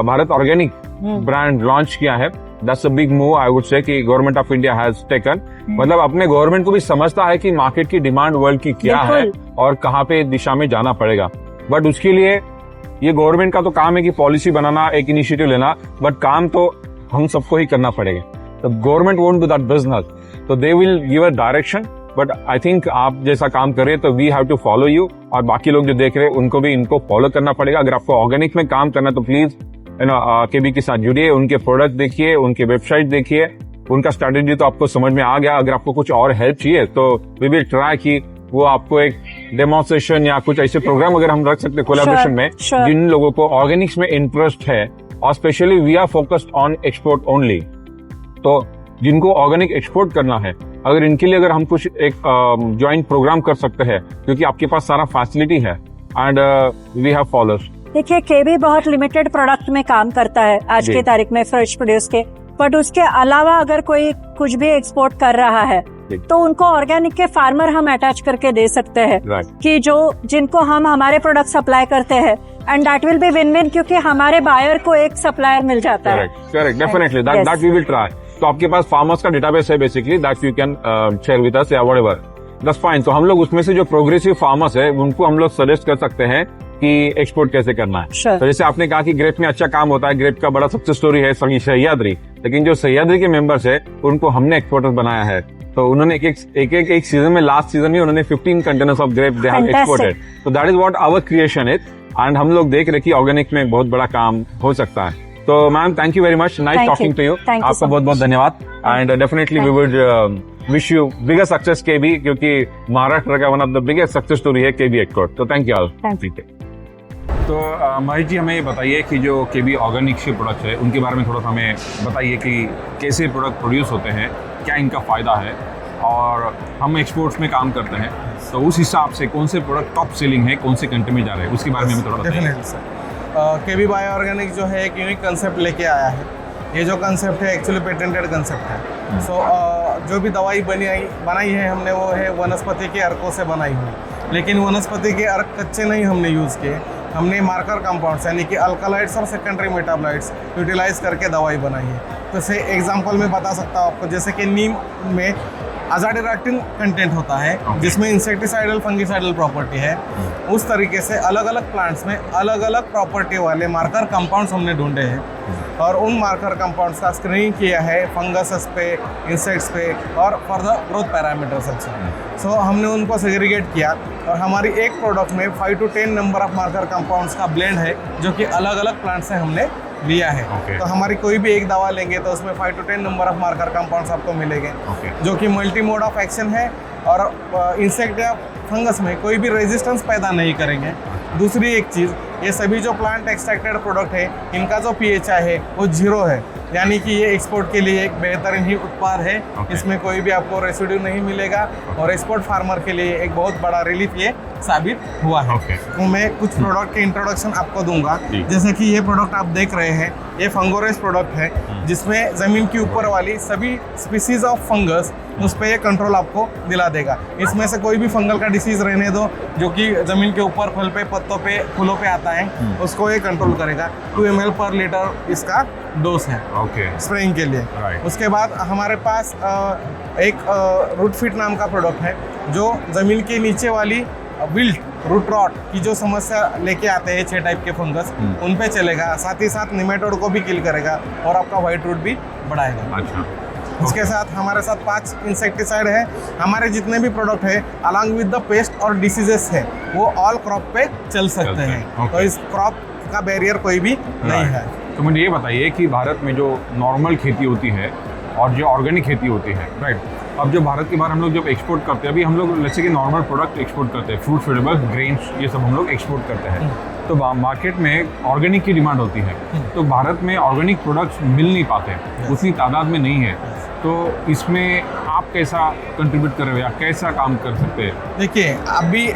भारत ऑर्गेनिक ब्रांड लॉन्च किया है। That's a big move, I would say, कि government of India has taken. मतलब अपने गवर्नमेंट को भी समझता है कि मार्केट की डिमांड वर्ल्ड की क्या है और कहाँ पे दिशा में जाना पड़ेगा। बट उसके लिए ये गवर्नमेंट का तो काम है कि पॉलिसी बनाना, एक इनिशिएटिव लेना, बट काम तो हम सबको ही करना पड़ेगा। तो government won't do that business, तो they will give a direction. But I think आप जैसा काम कर रहे हैं तो we have to follow you, और बाकी लोग जो देख रहे हैं उनको भी इनको फॉलो करना पड़ेगा। अगर आपको ऑर्गेनिक में काम करना है तो प्लीज केबी के साथ जुड़िए, उनके प्रोडक्ट देखिए, उनके वेबसाइट देखिए, उनका स्ट्रेटेजी तो आपको समझ में आ गया। अगर आपको कुछ और हेल्प चाहिए तो वी विल ट्राई कि वो आपको एक डेमोन्स्ट्रेशन या कुछ ऐसे प्रोग्राम अगर हम रख सकते हैं कोलैबोरेशन में, जिन लोगों को ऑर्गेनिक्स में इंटरेस्ट है, और specially we are focused on export only. तो जिनको ऑर्गेनिक एक्सपोर्ट करना है, अगर इनके लिए अगर हम कुछ एक ज्वाइंट प्रोग्राम कर सकते हैं, क्योंकि आपके पास सारा फैसिलिटी है एंड वी हैव फॉलोअर्स। देखिए, केबी बहुत लिमिटेड प्रोडक्ट में काम करता है आज की तारीख में, फ्रेश प्रोड्यूस के। बट उसके अलावा अगर कोई कुछ भी एक्सपोर्ट कर रहा है तो उनको ऑर्गेनिक के फार्मर हम अटैच करके दे सकते हैं, कि जो जिनको हम हमारे प्रोडक्ट सप्लाई करते हैं, and that will be win win, क्योंकि हमारे बायर को एक सप्लायर मिल जाता है। Correct, definitely, that we will try. तो आपके पास फार्मर्स का डेटाबेस है basically, that you can share with us या व्हाटएवर, दैट्स फाइन। तो हम लोग उसमें से जो प्रोग्रेसिव फार्मर्स है उनको हम लोग सजेस्ट कर सकते हैं कि एक्सपोर्ट कैसे करना है। तो जैसे आपने कहा कि ग्रेप में अच्छा काम होता है, ग्रेप का बड़ा सक्सेस स्टोरी है सह्याद्री, लेकिन जो सह्याद्री के मेंबर्स है उनको हमने एक्सपोर्टर बनाया है। तो उन्होंने एक सीजन में, लास्ट सीजन में उन्होंने 15 containers of grape they have exported. तो that is what our creation is, and हम लोग देख रहे कि ऑर्गेनिक में बहुत बड़ा काम हो सकता है। तो ma'am, thank you very much, nice talking to you. आपका बहुत बहुत धन्यवाद, and definitely we would wish you bigger success KB, क्योंकि महाराष्ट्र का one of the biggest success story है केबी एक्सपोर्ट। तो थैंक यू ऑल। तो महेश जी, हमें ये बताइए कि जो केबी ऑर्गेनिक के प्रोडक्ट है उनके बारे में थोड़ा सा हमें बताइए कि कैसे प्रोडक्ट प्रोड्यूस होते हैं, क्या इनका फ़ायदा है, और हम एक्सपोर्ट्स में काम करते हैं तो उस हिसाब से कौन से प्रोडक्ट टॉप सेलिंग है, कौन से कंट्री में जा रहे हैं, उसके बारे में हमें थोड़ा बताइए। डेफिनेटली सर, केबी बायो ऑर्गेनिक जो है एक यूनिक कंसेप्ट लेके आया है। ये जो कंसेप्ट है एक्चुअली पेटेंटेड कंसेप्ट है। सो जो भी दवाई बनाई है हमने, वो है वनस्पति के अर्कों से बनाई हुई, लेकिन वनस्पति के अर्क कच्चे नहीं हमने यूज़ किए, हमने मार्कर कंपाउंड्स यानी कि अल्कालाइड्स और सेकेंडरी मेटाबोलाइट्स यूटिलाइज करके दवाई बनाई है। तो जैसे एग्जांपल में बता सकता हूँ आपको, जैसे कि नीम में अजाडिरेक्टिन कंटेंट होता है, जिसमें इंसेक्टिसाइडल फंगिसाइडल प्रॉपर्टी है। उस तरीके से अलग अलग प्लांट्स में अलग अलग प्रॉपर्टी वाले मार्कर कंपाउंड्स हमने ढूंढे हैं, और उन मार्कर कंपाउंड्स का स्क्रीनिंग किया है फंगसेस पे, इंसेक्ट्स पे और फर्दर ग्रोथ पैरामीटर्स अच्छा। सो हमने उनको सेग्रीगेट किया, और हमारी एक प्रोडक्ट में 5 to 10 number of marker compounds का ब्लेंड है, जो कि अलग अलग प्लांट से हमने लिया है। तो हमारी कोई भी एक दवा लेंगे तो उसमें 5 to 10 number of marker compounds आपको मिलेंगे, जो कि मल्टी मोड ऑफ एक्शन है, और इंसेक्ट या फंगस में कोई भी रेजिस्टेंस पैदा नहीं करेंगे। दूसरी एक चीज़, ये सभी जो प्लांट एक्सट्रैक्टेड प्रोडक्ट है, इनका जो PHI है वो 0 है, यानी कि ये एक्सपोर्ट के लिए एक बेहतरीन ही उत्पाद है। इसमें कोई भी आपको रेसिड्यू नहीं मिलेगा, और एक्सपोर्ट फार्मर के लिए एक बहुत बड़ा रिलीफ ये साबित हुआ है। तो मैं कुछ प्रोडक्ट के इंट्रोडक्शन आपको दूंगा। जैसे कि ये प्रोडक्ट आप देख रहे हैं, ये फंगोरेस प्रोडक्ट है, जिसमें ज़मीन के ऊपर वाली सभी स्पीसीज ऑफ फंगस, उस पर ये कंट्रोल आपको दिला देगा। इसमें से कोई भी फंगल का डिसीज रहने दो जो कि ज़मीन के ऊपर, फल पे, पत्तों पे, फूलों पे आता है, उसको ये कंट्रोल करेगा। 2 ml पर लीटर इसका डोज है स्प्रेइंग के लिए। उसके बाद हमारे पास एक रूट फिट नाम का प्रोडक्ट है, जो ज़मीन के नीचे वाली विल्ट रूट रॉट की जो समस्या लेके आते हैं 6 टाइप के फंगस उन पे चलेगा, साथ ही साथ निमेटोड को भी किल करेगा और आपका व्हाइट रूट भी बढ़ाएगा। अच्छा, इसके साथ हमारे साथ 5 इंसेक्टिसाइड है। हमारे जितने भी प्रोडक्ट है अलॉन्ग विद द पेस्ट और डिसीजेस है वो ऑल क्रॉप पे चल सकते हैं। Okay. तो इस क्रॉप का बैरियर कोई भी नहीं है। तो मुझे ये बताइए कि भारत में जो नॉर्मल खेती होती है और जो ऑर्गेनिक खेती होती है, राइट, अब जो भारत के बाहर हम लोग जब एक्सपोर्ट करते हैं, अभी हम लोग जैसे कि नॉर्मल प्रोडक्ट एक्सपोर्ट करते हैं, फ्रूट वेजिटेबल्स, ग्रेन्स, ये सब हम लोग एक्सपोर्ट करते हैं, तो मार्केट में ऑर्गेनिक की डिमांड होती है, तो भारत में ऑर्गेनिक प्रोडक्ट्स मिल नहीं पाते, उतनी तादाद में नहीं है, तो इसमें आप कैसा कंट्रीब्यूट कर रहे हो या कैसा काम कर सकते हैं? देखिए, अभी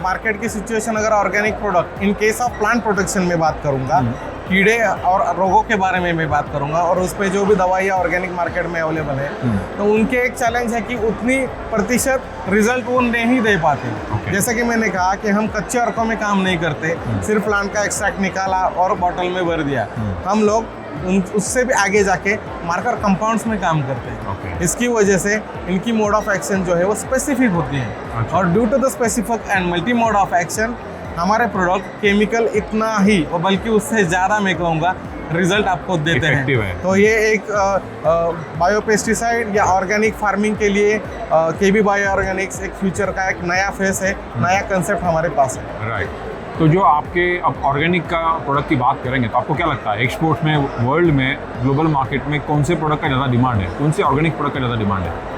मार्केट की सिचुएशन अगर organic product in case of plant protection में बात करूंगा, कीड़े और रोगों के बारे में मैं बात करूंगा और उस पे जो भी दवाइयाँ ऑर्गेनिक मार्केट में अवेलेबल है, तो उनके एक चैलेंज है कि उतनी प्रतिशत रिजल्ट वो नहीं दे पाते। जैसे कि मैंने कहा कि हम कच्चे अर्कों में काम नहीं करते, सिर्फ प्लांट का एक्सट्रैक्ट निकाला और बॉटल में भर दिया। हम लोग उससे भी आगे जाके मार्कर कंपाउंड्स में काम करते हैं। इसकी वजह से इनकी मोड ऑफ एक्शन जो है वो स्पेसिफिक होती है और due to the specific and multi mode of action हमारे प्रोडक्ट केमिकल इतना ही और बल्कि उससे ज़्यादा मैं कहूँगा रिजल्ट आपको देते हैं। तो ये एक बायोपेस्टिसाइड या ऑर्गेनिक फार्मिंग के लिए केबी बायो ऑर्गेनिक्स एक फ्यूचर का एक नया फेस है, नया कंसेप्ट हमारे पास है। राइट, तो जो आपके अब ऑर्गेनिक का प्रोडक्ट की बात करेंगे तो आपको क्या लगता है एक्सपोर्ट में, वर्ल्ड में, ग्लोबल मार्केट में कौन से प्रोडक्ट का ज़्यादा डिमांड है, कौन से ऑर्गेनिक प्रोडक्ट का ज़्यादा डिमांड है?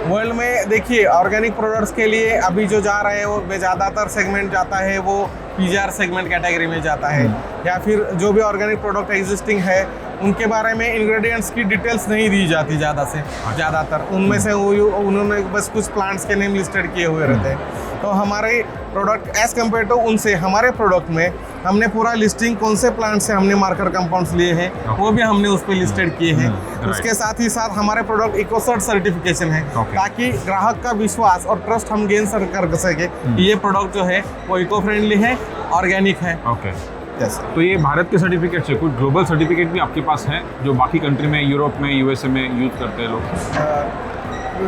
वर्ल्ड में देखिए, ऑर्गेनिक प्रोडक्ट्स के लिए अभी जो जा रहे हैं वो ज़्यादातर सेगमेंट जाता है वो पीजीआर सेगमेंट कैटेगरी में जाता है, या फिर जो भी ऑर्गेनिक प्रोडक्ट एग्जिस्टिंग है उनके बारे में इंग्रेडिएंट्स की डिटेल्स नहीं दी जाती ज़्यादा से ज़्यादातर, उनमें से उन्होंने बस कुछ प्लांट्स के नेम लिस्टेड किए हुए रहते हैं। तो हमारे प्रोडक्ट एज कम्पेयर टू उनसे, हमारे प्रोडक्ट में हमने पूरा लिस्टिंग कौन से प्लांट से हमने मार्कर कंपाउंड्स लिए हैं वो भी हमने उस पर लिस्टेड किए हैं। उसके साथ ही साथ हमारे प्रोडक्ट इकोसर्ट सर्टिफिकेशन है, ताकि ग्राहक का विश्वास और ट्रस्ट हम गेन कर सके कि ये प्रोडक्ट जो है वो इको फ्रेंडली है, ऑर्गेनिक है। तो ये भारत के सर्टिफिकेट से कुछ ग्लोबल सर्टिफिकेट भी आपके पास हैं जो बाकी कंट्री में, यूरोप में, यूएसए में यूज करते हैं लोग?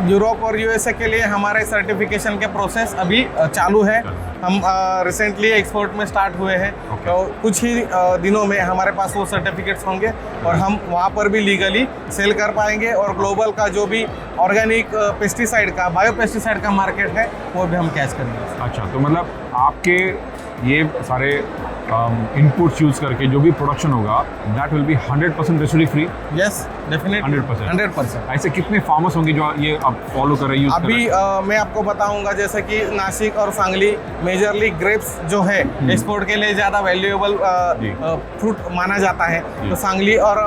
यूरोप और यूएसए के लिए हमारे सर्टिफिकेशन के प्रोसेस अभी चालू है। हम रिसेंटली एक्सपोर्ट में स्टार्ट हुए हैं, तो कुछ ही दिनों में हमारे पास वो सर्टिफिकेट्स होंगे और हम वहाँ पर भी लीगली सेल कर पाएंगे और ग्लोबल का जो भी ऑर्गेनिक पेस्टिसाइड का, बायो पेस्टिसाइड का मार्केट है वो भी हम कैच करेंगे। अच्छा, तो मतलब आपके ये सारे इनपुट्स यूज करके जो भी प्रोडक्शन होगा that will B 100% residue free? Yes, definitely 100%। ऐसे कितने फार्मर्स होंगे जो ये आप फॉलो कर रहे हैं? अभी मैं आपको बताऊंगा, जैसे कि नासिक और सांगली मेजरली ग्रेप्स जो है एक्सपोर्ट के लिए ज़्यादा वैल्यूएबल फ्रूट माना जाता है, तो सांगली और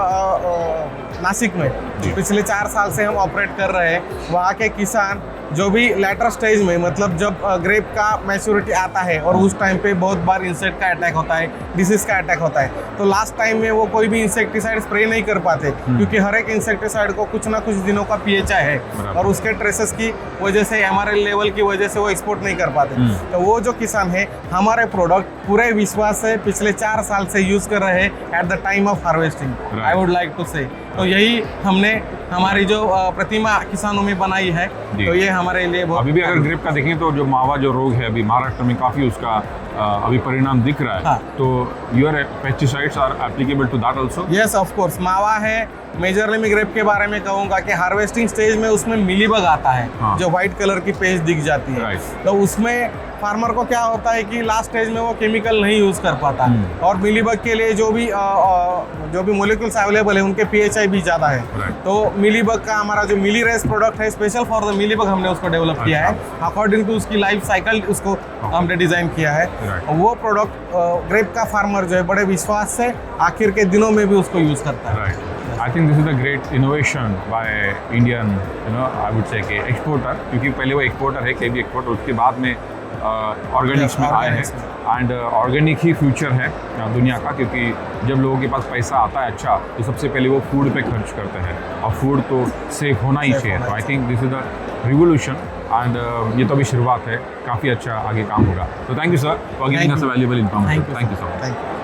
नासिक में पिछले 4 साल से हम ऑपरेट कर रहे हैं। वहाँ के किसान जो भी लेटर स्टेज में, मतलब जब ग्रेप का मैच्योरिटी आता है और उस टाइम पे बहुत बार इंसेक्ट का अटैक होता है, डिसीज का अटैक होता है, तो लास्ट टाइम में वो कोई भी इंसेक्टिसाइड स्प्रे नहीं कर पाते, क्योंकि हर एक इंसेक्टिसाइड को कुछ ना कुछ दिनों का पीएचआई है और उसके ट्रेसेस की वजह से, हमारे लेवल की वजह से वो एक्सपोर्ट नहीं कर पाते। तो वो जो किसान है हमारे प्रोडक्ट पूरे विश्वास से पिछले 4 साल से यूज कर रहे हैं at the time of harvesting, I would like to say. तो यही हमने हमारी जो प्रतिमा किसानों में बनाई है, तो ये हमारे लिए बहुत। अभी भी अगर ग्रेप का देखें तो जो मावा जो रोग है अभी महाराष्ट्र में काफी उसका अभी परिणाम दिख रहा है। हाँ। तो your pesticides are applicable to that also? Yes, of course. मावा है, मेजरली मैं ग्रेप के बारे में कहूँगा कि हार्वेस्टिंग स्टेज में उसमें मिलीबग आता है। हाँ। जो व्हाइट कलर की पेस्ट दिख जाती है, तो उसमें फार्मर को क्या होता है कि लास्ट स्टेज में वो केमिकल नहीं यूज कर पाता, और मिलीबग के लिए जो भी मोलिक्यूल्स अवेलेबल है उनके पीएचआई भी ज़्यादा है। तो मिलीबग का हमारा जो मिली रेस प्रोडक्ट है, स्पेशल फॉर द मिलीबग हमने उसको डेवलप किया है, अकॉर्डिंग टू उसकी लाइफ साइकिल उसको हमने डिजाइन किया है। वो प्रोडक्ट ग्रेप का फार्मर जो है बड़े विश्वास से आखिर के दिनों में भी उसको यूज करता है। आई think this is a great innovation by Indian, I would से एक्सपोर्टर, क्योंकि पहले वो एक्सपोर्टर है, केबी एक्सपोर्टर, उसके बाद में ऑर्गेनिक्स में आए हैं, एंड ऑर्गेनिक ही फ्यूचर है दुनिया का, क्योंकि जब लोगों के पास पैसा आता है अच्छा, तो सबसे पहले वो फूड पे खर्च करते हैं, और फूड तो सेफ होना ही चाहिए। तो I think this is the revolution, and ये तो अभी शुरुआत है, काफ़ी अच्छा आगे काम होगा। तो thank you sir for giving us a valuable information. Thank you sir.